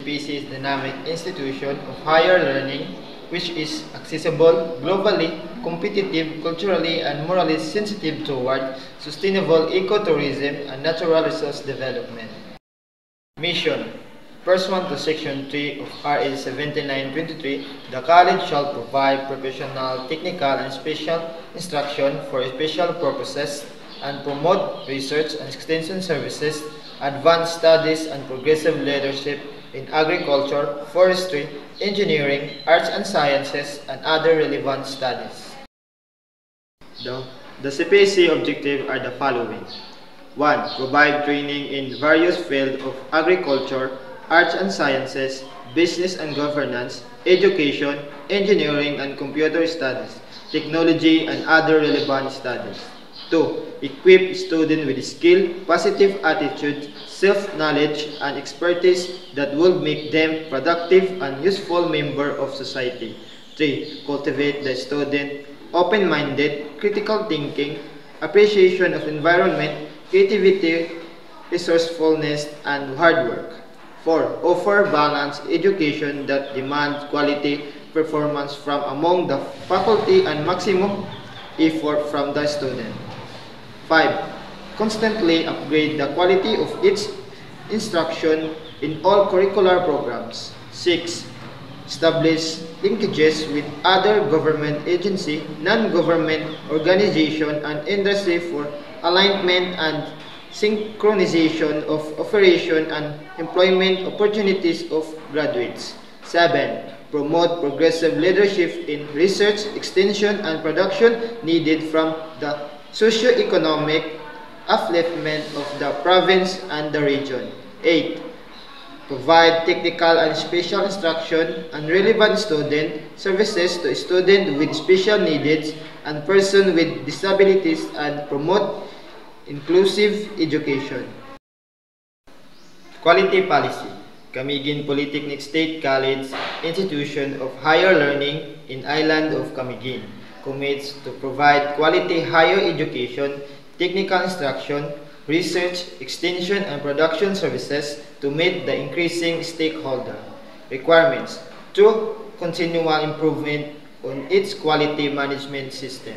CPC is a dynamic institution of higher learning which is accessible, globally, competitive, culturally, and morally sensitive toward sustainable ecotourism and natural resource development. Mission. Pursuant to Section 3 of RA 7923, the College shall provide professional, technical, and special instruction for special purposes and promote research and extension services, advanced studies, and progressive leadership in agriculture, forestry, engineering, arts and sciences, and other relevant studies. The CPC objectives are the following. 1. Provide training in various fields of agriculture, arts and sciences, business and governance, education, engineering and computer studies, technology, and other relevant studies. 2. Equip students with skill, positive attitude, self-knowledge, and expertise that will make them productive and useful members of society. 3. Cultivate the student open-minded, critical thinking, appreciation of environment, creativity, resourcefulness, and hard work. 4. Offer balanced education that demands quality performance from among the faculty and maximum effort from the student. 5. Constantly upgrade the quality of its instruction in all curricular programs. 6. Establish linkages with other government agency, non-government organization, and industry for alignment and synchronization of operation and employment opportunities of graduates. 7. Promote progressive leadership in research, extension, and production needed from the socio-economic upliftment of the province and the region. 8. Provide technical and special instruction and relevant student services to students with special needs and persons with disabilities and promote inclusive education. Quality policy. Camiguin Polytechnic State College, institution of higher learning in island of Camiguin, commits to provide quality higher education, technical instruction, research, extension, and production services to meet the increasing stakeholder requirements through continual improvement on its quality management system.